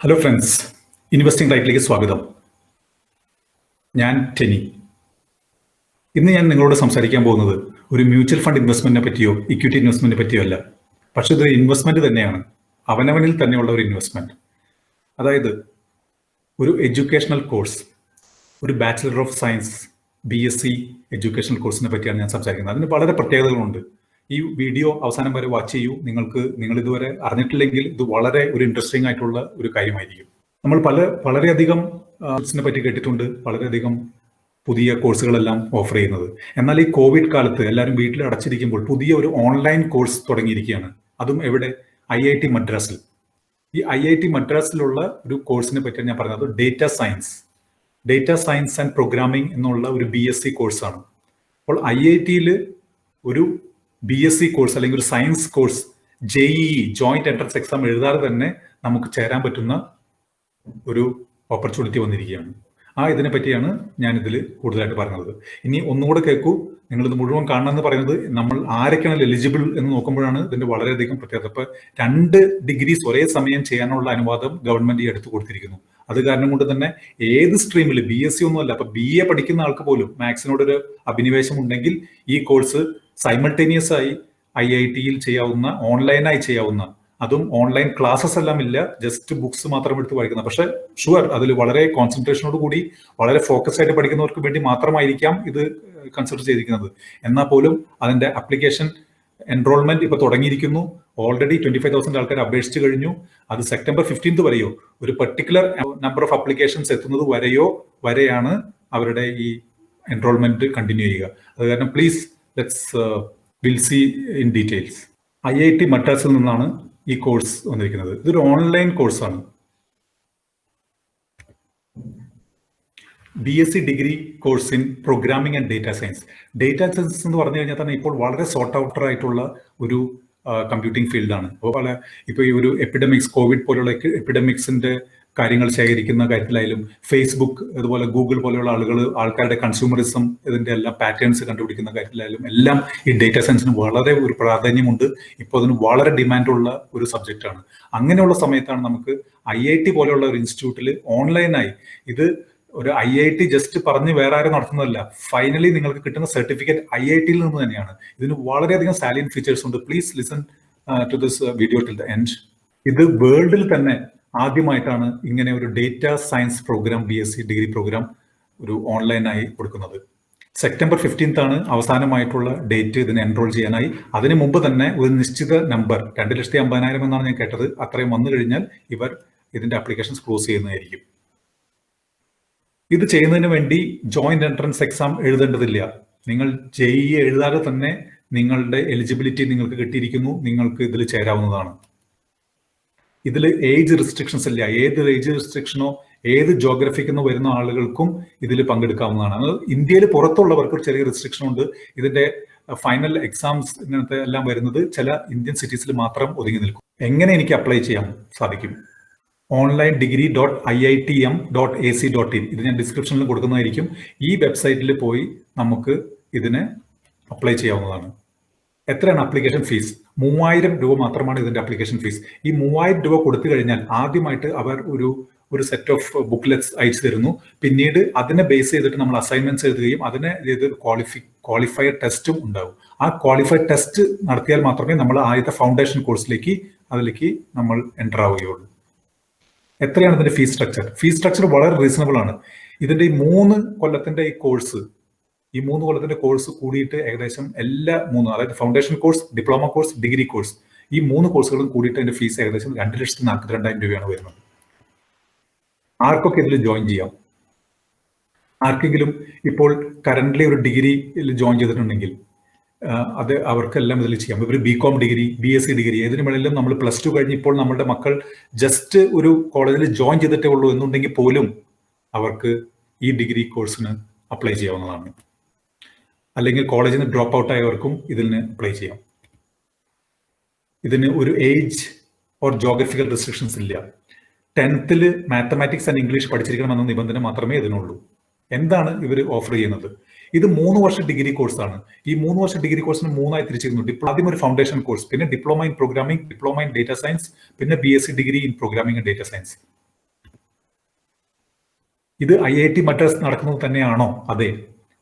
Hello friends, investing ലൈറ്റിലേക്ക് സ്വാഗതം. ഞാൻ Tenny. ഇന്ന് ഞാൻ നിങ്ങളോട് സംസാരിക്കാൻ പോകുന്നത് ഒരു മ്യൂച്വൽ ഫണ്ട് ഇൻവെസ്റ്റ്മെന്റിനെ പറ്റിയോ ഇക്വിറ്റി ഇൻവെസ്റ്റ്മെന്റിനെ പറ്റിയോ അല്ല. പക്ഷെ ഇതൊരു ഇൻവെസ്റ്റ്മെന്റ് തന്നെയാണ്, അവനവനിൽ തന്നെയുള്ള ഒരു ഇൻവെസ്റ്റ്മെന്റ്. അതായത് ഒരു എഡ്യൂക്കേഷണൽ കോഴ്സ്, ഒരു bachelor of science BSc educational കോഴ്സിനെ പറ്റിയാണ് ഞാൻ സംസാരിക്കുന്നത്. അതിന് വളരെ പ്രത്യേകതകളുണ്ട്. ഈ വീഡിയോ അവസാനം വരെ വാച്ച് ചെയ്യൂ. നിങ്ങൾ ഇതുവരെ അറിഞ്ഞിട്ടില്ലെങ്കിൽ ഇത് വളരെ ഒരു ഇൻട്രസ്റ്റിംഗ് ആയിട്ടുള്ള ഒരു കാര്യമായിരിക്കും. നമ്മൾ വളരെയധികം കോഴ്സിനെ പറ്റി കേട്ടിട്ടുണ്ട്, വളരെയധികം പുതിയ കോഴ്സുകളെല്ലാം ഓഫർ ചെയ്യുന്നത്. എന്നാൽ ഈ കോവിഡ് കാലത്ത് എല്ലാവരും വീട്ടിൽ അടച്ചിരിക്കുമ്പോൾ പുതിയ ഒരു ഓൺലൈൻ കോഴ്സ് തുടങ്ങിയിരിക്കുകയാണ്. അതും എവിടെ? IIT മദ്രാസിൽ. ഈ IIT മദ്രാസിലുള്ള ഒരു കോഴ്സിനെ പറ്റിയാണ് ഞാൻ പറഞ്ഞത്. ഡേറ്റ സയൻസ് ആൻഡ് പ്രോഗ്രാമിംഗ് എന്നുള്ള ഒരു BSc കോഴ്സാണ്. അപ്പോൾ IIT-യിൽ ഒരു BSc കോഴ്സ് അല്ലെങ്കിൽ ഒരു science course JEE joint entrance exam എഴുതാതെ തന്നെ നമുക്ക് ചേരാൻ പറ്റുന്ന ഒരു ഓപ്പർച്യൂണിറ്റി വന്നിരിക്കുകയാണ്. ഇതിനെ പറ്റിയാണ് ഞാൻ ഇതിൽ കൂടുതലായിട്ട് പറയുന്നത്. ഇനി ഒന്നുകൂടെ കേൾക്കൂ, നിങ്ങളിത് മുഴുവൻ കാണണമെന്ന് പറയുന്നത് നമ്മൾ ആരൊക്കെയാണ് എലിജിബിൾ എന്ന് നോക്കുമ്പോഴാണ് ഇതിന്റെ വളരെയധികം പ്രത്യേകത. ഇപ്പൊ 2 ഡിഗ്രീസ് ഒരേ സമയം ചെയ്യാനുള്ള അനുവാദം ഗവൺമെന്റ് എടുത്തു കൊടുത്തിരിക്കുന്നു. അത് കാരണം കൊണ്ട് തന്നെ ഏത് സ്ട്രീമിൽ BSc ഒന്നുമല്ല, അപ്പൊ BA പഠിക്കുന്ന ആൾക്ക് പോലും മാത്സിനോടൊരു അഭിനിവേശം ഉണ്ടെങ്കിൽ ഈ കോഴ്സ് സൈമൾട്ടേനിയസ് ആയി IIT-യിൽ ചെയ്യാവുന്ന, ഓൺലൈനായി ചെയ്യാവുന്ന, അതും ഓൺലൈൻ ക്ലാസ്സസ് എല്ലാം ഇല്ല, ജസ്റ്റ് ബുക്സ് മാത്രം എടുത്ത് പഠിക്കുന്ന. പക്ഷെ ഷുവർ അതിൽ വളരെ കോൺസെൻട്രേഷനോട് കൂടി വളരെ ഫോക്കസ് ആയിട്ട് പഠിക്കുന്നവർക്ക് വേണ്ടി മാത്രമായിരിക്കാം ഇത് കൺസിഡർ ചെയ്തിരിക്കുന്നത്. എന്നാൽ പോലും അതിന്റെ അപ്ലിക്കേഷൻ എൻറോൾമെന്റ് ഇപ്പൊ തുടങ്ങിയിരിക്കുന്നു. ഓൾറെഡി 25,000 ആൾക്കാർ അപേക്ഷിച്ചു കഴിഞ്ഞു. അത് സെപ്റ്റംബർ 15 വരെയോ, ഒരു പെർട്ടിക്കുലർ നമ്പർ ഓഫ് അപ്ലിക്കേഷൻസ് എത്തുന്നത് വരെയാണ് അവരുടെ ഈ എൻറോൾമെന്റ് കണ്ടിന്യൂ ചെയ്യുക. അത് കാരണം please will see in details. IIT മദ്രാസിൽ നിന്നാണ് ഈ കോഴ്സ് വന്നിരിക്കുന്നത്. ഇതൊരു ഓൺലൈൻ കോഴ്സാണ്. BSc degree course in programming and data science. Data science എന്ന് പറഞ്ഞു കഴിഞ്ഞാൽ തന്നെ ഇപ്പോൾ വളരെ സോർട്ട് ഔട്ടർ ആയിട്ടുള്ള ഒരു കമ്പ്യൂട്ടിംഗ് ഫീൽഡാണ്. അപ്പോൾ ഇപ്പോൾ ഈ ഒരു കോവിഡ് പോലുള്ള എപ്പിഡമിക്സിന്റെ കാര്യങ്ങൾ ശേഖരിക്കുന്ന കാര്യത്തിലായാലും, ഫേസ്ബുക്ക് അതുപോലെ ഗൂഗിൾ പോലെയുള്ള ആൾക്കാരുടെ കൺസ്യൂമറിസം, ഇതിന്റെ എല്ലാം പാറ്റേൺസ് കണ്ടുപിടിക്കുന്ന കാര്യത്തിലായാലും എല്ലാം ഈ ഡേറ്റ സയൻസിന് വളരെ ഒരു പ്രാധാന്യമുണ്ട്. ഇപ്പോൾ അതിന് വളരെ ഡിമാൻഡുള്ള ഒരു സബ്ജക്റ്റാണ്. അങ്ങനെയുള്ള സമയത്താണ് നമുക്ക് IIT പോലെയുള്ള ഒരു ഇൻസ്റ്റിറ്റ്യൂട്ടിൽ ഓൺലൈനായി, ഇത് ഒരു IIT ജസ്റ്റ് പറഞ്ഞ് വേറെ ആരും നടത്തുന്നതല്ല, ഫൈനലി നിങ്ങൾക്ക് കിട്ടുന്ന സർട്ടിഫിക്കറ്റ് IIT-യിൽ നിന്ന് തന്നെയാണ്. ഇതിന് വളരെയധികം സാലിയന്റ് ഫീച്ചേഴ്സ് ഉണ്ട്. Please listen to this video till the end. ഇത് വേൾഡിൽ തന്നെ ആദ്യമായിട്ടാണ് ഇങ്ങനെ ഒരു data science program, BSc degree program ഒരു ഓൺലൈനായി കൊടുക്കുന്നത്. സെപ്റ്റംബർ 15 ആണ് അവസാനമായിട്ടുള്ള ഡേറ്റ് ഇതിന് എൻറോൾ ചെയ്യാനായി. അതിനു മുമ്പ് തന്നെ ഒരു നിശ്ചിത നമ്പർ 2,50,000 എന്നാണ് ഞാൻ കേട്ടത്, അത്രയും വന്നു കഴിഞ്ഞാൽ ഇവർ ഇതിന്റെ അപ്ലിക്കേഷൻസ് ക്ലോസ് ചെയ്യുന്നതായിരിക്കും. ഇത് ചെയ്യുന്നതിന് വേണ്ടി ജോയിന്റ് എൻട്രൻസ് എക്സാം എഴുതേണ്ടതില്ല. നിങ്ങൾ JEE എഴുതാതെ തന്നെ നിങ്ങളുടെ എലിജിബിലിറ്റി നിങ്ങൾക്ക് കിട്ടിയിരിക്കുന്നു, നിങ്ങൾക്ക് ഇതിൽ ചേരാവുന്നതാണ്. ഇതിൽ ഏജ് റിസ്ട്രിക്ഷൻസ് ഇല്ല. ഏത് ഏജ് റിസ്ട്രിക്ഷനോ ഏത് ജോഗ്രഫിക്കെന്ന് വരുന്ന ആളുകൾക്കും ഇതിൽ പങ്കെടുക്കാവുന്നതാണ്. അത് ഇന്ത്യയിൽ പുറത്തുള്ളവർക്ക് ഒരു ചെറിയ റിസ്ട്രിക്ഷൻ ഉണ്ട്. ഇതിന്റെ ഫൈനൽ എക്സാംസ് ഇങ്ങനത്തെ എല്ലാം വരുന്നത് ചില ഇന്ത്യൻ സിറ്റീസിൽ മാത്രം ഒതുങ്ങി നിൽക്കും. എങ്ങനെ എനിക്ക് അപ്ലൈ ചെയ്യാൻ സാധിക്കും? online.degree.iitm.ac.in, ഇത് ഞാൻ ഡിസ്ക്രിപ്ഷനിൽ കൊടുക്കുന്നതായിരിക്കും. ഈ വെബ്സൈറ്റിൽ പോയി നമുക്ക് ഇതിന് അപ്ലൈ ചെയ്യാവുന്നതാണ്. എത്രയാണ് അപ്ലിക്കേഷൻ ഫീസ്? 3,000 രൂപ മാത്രമാണ് ഇതിന്റെ അപ്ലിക്കേഷൻ ഫീസ്. ഈ 3,000 രൂപ കൊടുത്തു കഴിഞ്ഞാൽ ആദ്യമായിട്ട് അവർ ഒരു സെറ്റ് ഓഫ് ബുക്ക്ലെറ്റ്സ് അയച്ചു തരുന്നു. പിന്നീട് അതിനെ ബേസ് ചെയ്തിട്ട് നമ്മൾ അസൈൻമെന്റ്സ് എഴുതുകയും അതിനെ ക്വാളിഫൈഡ് ടെസ്റ്റും ഉണ്ടാവും. ആ ക്വാളിഫൈഡ് ടെസ്റ്റ് നടത്തിയാൽ മാത്രമേ നമ്മൾ ആദ്യത്തെ ഫൗണ്ടേഷൻ കോഴ്സിലേക്ക് നമ്മൾ എൻ്റർ ആവുകയുള്ളൂ. എത്രയാണ് ഇതിന്റെ ഫീസ് സ്ട്രക്ചർ? ഫീസ് സ്ട്രക്ചർ വളരെ റീസണബിൾ ആണ്. ഇതിന്റെ ഈ 3 കൊല്ലത്തിന്റെ കോഴ്സ് കൂടിയിട്ട് ഏകദേശം എല്ലാ 3, അതായത് foundation course, diploma course, degree course, ഈ 3 കോഴ്സുകളും കൂടിയിട്ട് അതിന്റെ ഫീസ് ഏകദേശം 2,42,000 രൂപയാണ് വരുന്നത്. ആർക്കൊക്കെ ഇതിൽ ജോയിൻ ചെയ്യാം? ആർക്കെങ്കിലും ഇപ്പോൾ കറന്റ്ലി ഒരു ഡിഗ്രിയിൽ ജോയിൻ ചെയ്തിട്ടുണ്ടെങ്കിൽ അത് അവർക്കെല്ലാം ഇതിൽ ചെയ്യാം. ഇവർ BCom ഡിഗ്രി, BSc ഡിഗ്രി ഏതിനു വേണമെങ്കിലും നമ്മൾ +2 കഴിഞ്ഞ് ഇപ്പോൾ നമ്മുടെ മക്കൾ ജസ്റ്റ് ഒരു കോളേജിൽ ജോയിൻ ചെയ്തിട്ടേ ഉള്ളൂ എന്നുണ്ടെങ്കിൽ പോലും അവർക്ക് ഈ ഡിഗ്രി കോഴ്സിന് അപ്ലൈ ചെയ്യാവുന്നതാണ്. അല്ലെങ്കിൽ കോളേജിൽ നിന്ന് ഡ്രോപ്പ് ഔട്ട് ആയവർക്കും ഇതിന് അപ്ലൈ ചെയ്യാം. ഇതിന് ഒരു ഏജ് ഓർ ജോഗ്രഫിക്കൽ റെസ്ട്രിക്ഷൻസ് ഇല്ല. 10th മാത്തമാറ്റിക്സ് ആൻഡ് ഇംഗ്ലീഷ് പഠിച്ചിരിക്കണമെന്ന നിബന്ധന മാത്രമേ ഇതിനുള്ളൂ. എന്താണ് ഇവർ ഓഫർ ചെയ്യുന്നത്? ഇത് 3 വർഷ ഡിഗ്രി കോഴ്സാണ്. ഈ 3 വർഷ ഡിഗ്രി കോഴ്സിന് 3ആയി തിരിച്ചിരുന്നു. ആദ്യം ഒരു ഫൗണ്ടേഷൻ കോഴ്സ്, പിന്നെ diploma in programming, diploma in data science, പിന്നെ BSc degree in programming and data science. ഇത് IIT മദ്രാസ് നടക്കുന്നത് തന്നെയാണോ? അതെ.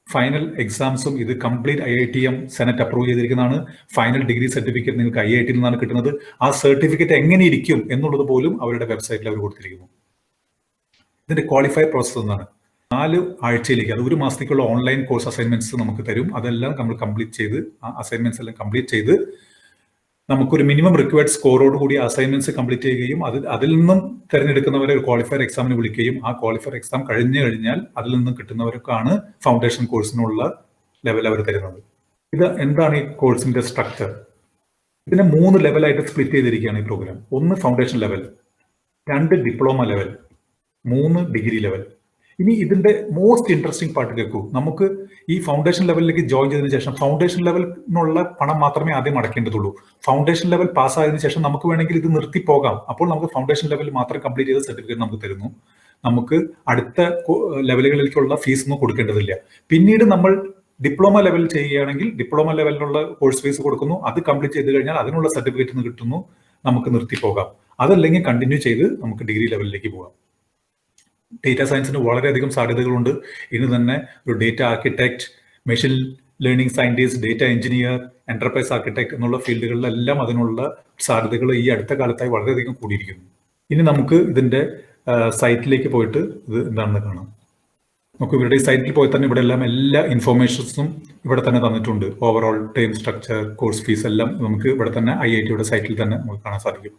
ഫൈനൽ എക്സാംസും ഇത് കംപ്ലീറ്റ് IITM സെനറ്റ് അപ്രൂവ് ചെയ്തിരിക്കുന്നതാണ്. ഫൈനൽ ഡിഗ്രി സർട്ടിഫിക്കറ്റ് നിങ്ങൾക്ക് IIT നിന്നാണ് കിട്ടുന്നത്. ആ സർട്ടിഫിക്കറ്റ് എങ്ങനെ ഇരിക്കും എന്നുള്ളത് പോലും അവരുടെ വെബ്സൈറ്റിൽ അവർ കൊടുത്തിരിക്കുന്നു. ഇതിന്റെ ക്വാളിഫൈ പ്രോസസ് എന്താണ്? 4 ആഴ്ചയിലേക്ക്, അത് 1 മാസത്തേക്കുള്ള ഓൺലൈൻ കോഴ്സ് അസൈൻമെന്റ്സ് നമുക്ക് തരും. അതെല്ലാം നമ്മൾ കംപ്ലീറ്റ് ചെയ്ത്, ആ അസൈൻമെന്റ്സ് എല്ലാം കംപ്ലീറ്റ് ചെയ്ത് നമുക്കൊരു മിനിമം റിക്വയർഡ് സ്കോറോട് കൂടി അസൈൻമെന്റ്സ് കംപ്ലീറ്റ് ചെയ്യുകയും അതിൽ നിന്നും തിരഞ്ഞെടുക്കുന്നവരെ ഒരു ക്വാളിഫയർ എക്സാമിന് വിളിക്കുകയും ആ ക്വാളിഫയർ എക്സാം കഴിഞ്ഞു കഴിഞ്ഞാൽ അതിൽ നിന്നും കിട്ടുന്നവർക്കാണ് ഫൗണ്ടേഷൻ കോഴ്സിനുള്ള ലെവൽ അവർ തരുന്നത്. ഇത് എന്താണ് ഈ കോഴ്സിന്റെ സ്ട്രക്ചർ? ഇതിനെ 3 ലെവലായിട്ട് സ്പ്ലിറ്റ് ചെയ്തിരിക്കുകയാണ് ഈ പ്രോഗ്രാം. 1 foundation level, 2 diploma level, 3 degree level. ഇനി ഇതിന്റെ മോസ്റ്റ് ഇൻട്രസ്റ്റിംഗ് പാർട്ട് കേൾക്കൂ. നമുക്ക് ഈ ഫൗണ്ടേഷൻ ലെവലിലേക്ക് ജോയിൻ ചെയ്തതിനു ശേഷം ഫൗണ്ടേഷൻ ലെവലിനുള്ള പണം മാത്രമേ ആദ്യം അടയ്ക്കേണ്ടതുള്ളൂ. ഫൗണ്ടേഷൻ ലെവൽ പാസ്സായതിനു ശേഷം നമുക്ക് വേണമെങ്കിൽ ഇത് നിർത്തി പോകാം. അപ്പോൾ നമുക്ക് ഫൗണ്ടേഷൻ ലെവൽ മാത്രം കംപ്ലീറ്റ് ചെയ്ത സർട്ടിഫിക്കറ്റ് നമുക്ക് തരുന്നു. നമുക്ക് അടുത്ത ലെവലുകളിലേക്കുള്ള ഫീസ് ഒന്നും കൊടുക്കേണ്ടതില്ല. പിന്നീട് നമ്മൾ ഡിപ്ലോമ ലെവൽ ചെയ്യുകയാണെങ്കിൽ ഡിപ്ലോമ ലെവലിലുള്ള കോഴ്സ് ഫീസ് കൊടുക്കുന്നു. അത് കംപ്ലീറ്റ് ചെയ്ത് കഴിഞ്ഞാൽ അതിനുള്ള സർട്ടിഫിക്കറ്റ് കിട്ടുന്നു. നമുക്ക് നിർത്തി പോകാം. അതല്ലെങ്കിൽ കണ്ടിന്യൂ ചെയ്ത് നമുക്ക് ഡിഗ്രി ലെവലിലേക്ക് പോകാം. ഡേറ്റ സയൻസിന് വളരെയധികം സാധ്യതകളുണ്ട്. ഇന്ന് തന്നെ ഒരു data architect, machine learning scientist, data engineer, enterprise architect എന്നുള്ള ഫീൽഡുകളിലെല്ലാം അതിനുള്ള സാധ്യതകൾ ഈ അടുത്ത കാലത്തായി വളരെയധികം കൂടിയിരിക്കുന്നു. ഇനി നമുക്ക് ഇതിന്റെ സൈറ്റിലേക്ക് പോയിട്ട് ഇത് എന്താണെന്ന് കാണാം. നമുക്ക് ഇവരുടെ ഈ സൈറ്റിൽ പോയി തന്നെ ഇവിടെ എല്ലാം എല്ലാ ഇൻഫോർമേഷൻസും ഇവിടെ തന്നെ തന്നിട്ടുണ്ട്. Overall time structure, course fees എല്ലാം നമുക്ക് ഇവിടെ തന്നെ IITയുടെ സൈറ്റിൽ തന്നെ നമുക്ക് കാണാൻ സാധിക്കും.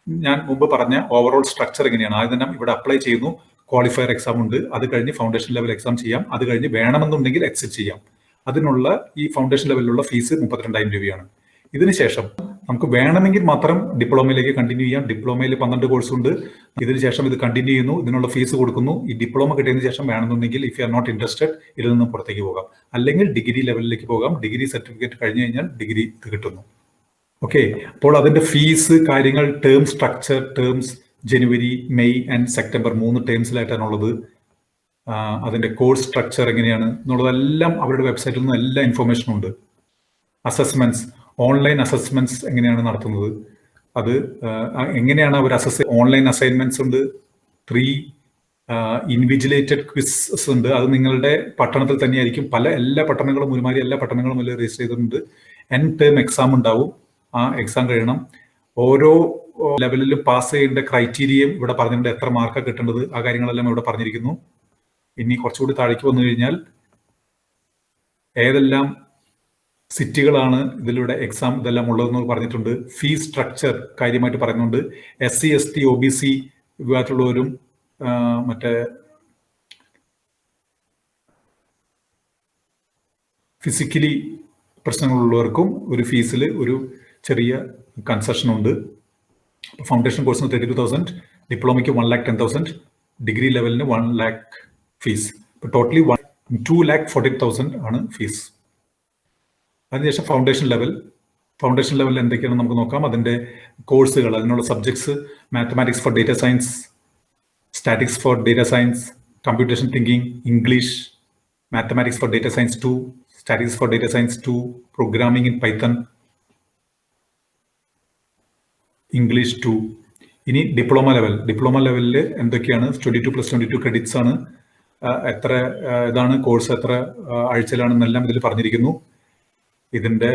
ഞാൻ മുമ്പ് പറഞ്ഞ ഓവറോൾ സ്ട്രക്ചർ എങ്ങനെയാണ്? ആദ്യം തന്നെ ഇവിടെ അപ്ലൈ ചെയ്യുന്നു, ക്വാളിഫയർ എക്സാം ഉണ്ട്, അത് കഴിഞ്ഞ് ഫൗണ്ടേഷൻ ലെവൽ എക്സാം ചെയ്യാം, അത് കഴിഞ്ഞ് വേണമെന്നുണ്ടെങ്കിൽ എക്സിറ്റ് ചെയ്യാം. അതിനുള്ള ഈ ഫൗണ്ടേഷൻ ലെവലിലുള്ള ഫീസ് 32,000 രൂപയാണ്. ഇതിനുശേഷം നമുക്ക് വേണമെങ്കിൽ മാത്രം ഡിപ്ലോമയിലേക്ക് കണ്ടിന്യൂ ചെയ്യാം. ഡിപ്ലോമയിൽ 12 കോഴ്സ് ഉണ്ട്. ഇതിനുശേഷം ഇത് കണ്ടിന്യൂ ചെയ്യുന്നു, ഇതിനുള്ള ഫീസ് കൊടുക്കുന്നു. ഈ ഡിപ്ലോമ കിട്ടിയതിനു ശേഷം വേണമെന്നുണ്ടെങ്കിൽ if you are not interested ഇതിൽ നിന്ന് പുറത്തേക്ക് പോകാം. അല്ലെങ്കിൽ ഡിഗ്രി ലെവലിലേക്ക് പോകാം. ഡിഗ്രി സർട്ടിഫിക്കറ്റ് കഴിഞ്ഞു കഴിഞ്ഞാൽ ഡിഗ്രി ഇത് കിട്ടുന്നു. ഓക്കെ, അപ്പോൾ അതിന്റെ ഫീസ് കാര്യങ്ങൾ, term structure, terms January, May and September 3 ടേംസിലായിട്ടാണുള്ളത്. അതിന്റെ കോഴ്സ് സ്ട്രക്ചർ എങ്ങനെയാണ് എന്നുള്ളതെല്ലാം അവരുടെ വെബ്സൈറ്റിൽ നിന്ന് എല്ലാ ഇൻഫോർമേഷനും ഉണ്ട്. അസസ്മെന്റ്സ്, ഓൺലൈൻ അസസ്മെന്റ്സ് എങ്ങനെയാണ് നടത്തുന്നത്, അത് എങ്ങനെയാണ് അവർ ഓൺലൈൻ അസൈൻമെന്റ്സ് ഉണ്ട്. 3 ഇൻവിജിലേറ്റഡ് ക്വിസസ് ഉണ്ട്. അത് നിങ്ങളുടെ പട്ടണത്തിൽ തന്നെയായിരിക്കും. എല്ലാ പട്ടണങ്ങളും, ഒരുമാതിരി എല്ലാ പട്ടണങ്ങളും രജിസ്റ്റർ ചെയ്തിട്ടുണ്ട്. ടേം എക്സാം ഉണ്ടാവും. ആ എക്സാം കഴിയണം. ഓരോ ലെവലിലും പാസ് ചെയ്യേണ്ട ക്രൈറ്റീരിയയും ഇവിടെ പറഞ്ഞിട്ടുണ്ട്. എത്ര മാർക്കാണ് കിട്ടേണ്ടത്, ആ കാര്യങ്ങളെല്ലാം ഇവിടെ പറഞ്ഞിരിക്കുന്നു. ഇനി കുറച്ചുകൂടി താഴേക്ക് വന്നു കഴിഞ്ഞാൽ ഏതെല്ലാം സിറ്റികളാണ് ഇതിലൂടെ എക്സാം ഇതെല്ലാം ഉള്ളതെന്ന് പറഞ്ഞിട്ടുണ്ട്. ഫീസ് സ്ട്രക്ചർ കാര്യമായിട്ട് പറയുന്നുണ്ട്. SC ST OBC വിഭാഗത്തിലുള്ളവരും മറ്റേ ഫിസിക്കലി പ്രശ്നങ്ങളുള്ളവർക്കും ഒരു ഫീസിൽ ഒരു ചെറിയ കൺസെഷൻ ഉണ്ട്. ഫൗണ്ടേഷൻ കോഴ്സിന് 32,000, ഡിപ്ലോമയ്ക്ക് 1,10,000, ഡിഗ്രി ലെവലിന് 1 lakh ഫീസ്. ഇപ്പോൾ ടോട്ടലി 2,40,000 ആണ് ഫീസ്. അതിനുശേഷം ഫൗണ്ടേഷൻ ലെവലിൽ എന്തൊക്കെയാണ് നമുക്ക് നോക്കാം. അതിന്റെ കോഴ്സുകൾ, അതിനുള്ള subjects: mathematics four data science, statics four data science, computation thinking, English, mathematics four data science 2, statics four data science 2, programming in Python, English 2. ഇനി ഡിപ്ലോമ ലെവലിൽ എന്തൊക്കെയാണ്? 22+22 ക്രെഡിറ്റ്സ് ആണ്. എത്ര ഇതാണ് കോഴ്സ്, എത്ര ആഴ്ചയിലാണെന്നെല്ലാം ഇതിൽ പറഞ്ഞിരിക്കുന്നു. ഇതിന്റെ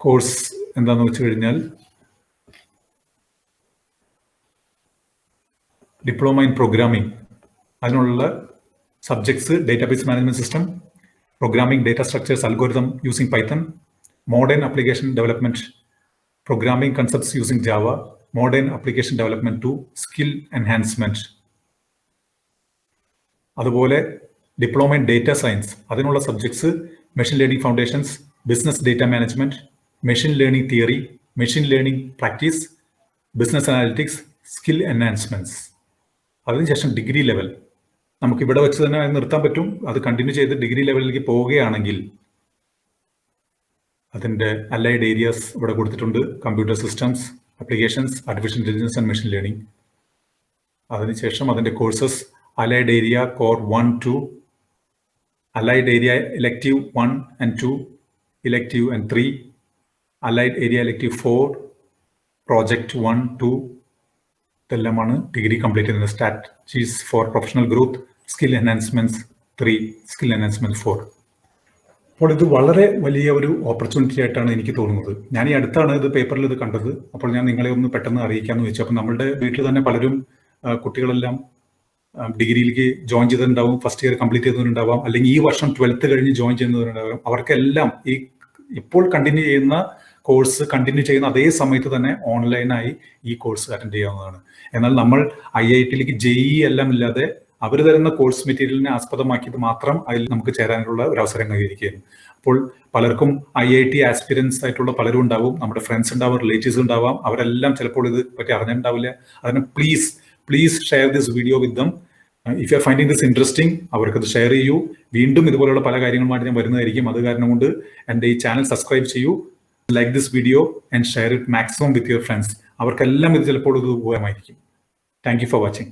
കോഴ്സ് എന്താണെന്ന് വെച്ച് കഴിഞ്ഞാൽ ഡിപ്ലോമ ഇൻ പ്രോഗ്രാമിംഗ്, അതിനുള്ള subjects: database management system, programming data structures, algorithm using Python, modern application development, programming concepts using Java, modern application development 2, skill enhancement. അതുപോലെ ഡിപ്ലോമ ഇൻ ഡേറ്റ സയൻസ്, അതിനുള്ള subjects: machine learning foundations, business data management, machine learning theory, machine learning practice, business analytics, skill enhancements. അതിനുശേഷം degree level നമുക്ക് ഇവിടെ വെച്ച് തന്നെ നിർത്താൻ പറ്റും. അത് കണ്ടിന്യൂ ചെയ്ത് ഡിഗ്രി ലെവലിലേക്ക് പോവുകയാണെങ്കിൽ അതിന്റെ അലൈഡ് ഏരിയാസ് ഇവിടെ കൊടുത്തിട്ടുണ്ട്: computer systems, applications, artificial intelligence and machine learning. അതിനുശേഷം അതിന്റെ courses: allied area core 1, 2, allied area elective 1 and 2, elective and 3, allied area elective 4, project 1, 2, ഇതെല്ലാമാണ് ഡിഗ്രി കംപ്ലീറ്റ് ചെയ്യുന്നത്. Strategies four professional growth, skill enhancements 3, skill enhancement 4. അപ്പോൾ ഇത് വളരെ വലിയ ഒരു opportunity ആയിട്ടാണ് എനിക്ക് തോന്നുന്നത്. ഞാൻ ഈ അടുത്താണ് ഇത് പേപ്പറിൽ ഇത് കണ്ടത്. അപ്പോൾ ഞാൻ നിങ്ങളെ ഒന്ന് പെട്ടെന്ന് അറിയിക്കാമെന്ന് വെച്ചു. അപ്പം നമ്മളുടെ വീട്ടിൽ തന്നെ പലരും കുട്ടികളെല്ലാം ഡിഗ്രിയിലേക്ക് ജോയിൻ ചെയ്തിട്ടുണ്ടാവും, ഫസ്റ്റ് ഇയർ കംപ്ലീറ്റ് ചെയ്തവരുണ്ടാവാം, അല്ലെങ്കിൽ ഈ വർഷം 12th കഴിഞ്ഞ് ജോയിൻ ചെയ്യുന്നവരുണ്ടാവും. അവർക്കെല്ലാം ഈ ഇപ്പോൾ കണ്ടിന്യൂ ചെയ്യുന്ന കോഴ്സ് കണ്ടിന്യൂ ചെയ്യുന്ന അതേ സമയത്ത് തന്നെ ഓൺലൈനായി ഈ കോഴ്സ് അറ്റൻഡ് ചെയ്യാവുന്നതാണ്. എന്നാൽ നമ്മൾ IITയിലേക്ക് JEE എല്ലാം ഇല്ലാതെ അവർ തരുന്ന കോഴ്സ് മെറ്റീരിയലിനെ ആസ്പദമാക്കിയിട്ട് മാത്രം അതിൽ നമുക്ക് ചേരാനുള്ള ഒരു അവസരം കൈവരിക്കുകയാണ്. അപ്പോൾ പലർക്കും IIT ആസ്പിരൻസ് ആയിട്ടുള്ള പലരും ഉണ്ടാവും, നമ്മുടെ ഫ്രണ്ട്സ് ഉണ്ടാവും, റിലേറ്റീവ്സ് ഉണ്ടാവാം. അവരെല്ലാം ചിലപ്പോൾ ഇത് പറ്റി അറിഞ്ഞിട്ടുണ്ടാവില്ല. അതിന് please share this video with dum. If you R finding this interesting, അവർക്കത് ഷെയർ ചെയ്യൂ. വീണ്ടും ഇതുപോലുള്ള പല കാര്യങ്ങളുമായിട്ട് ഞാൻ വരുന്നതായിരിക്കും. അത് കാരണം കൊണ്ട് എൻ്റെ ഈ ചാനൽ സബ്സ്ക്രൈബ് ചെയ്യൂ, like this video and share it maximum with your friends. അവർക്കെല്ലാം ഇത് ചിലപ്പോൾ ഇത് ഉപയോഗമായിരിക്കും. Thank you for watching.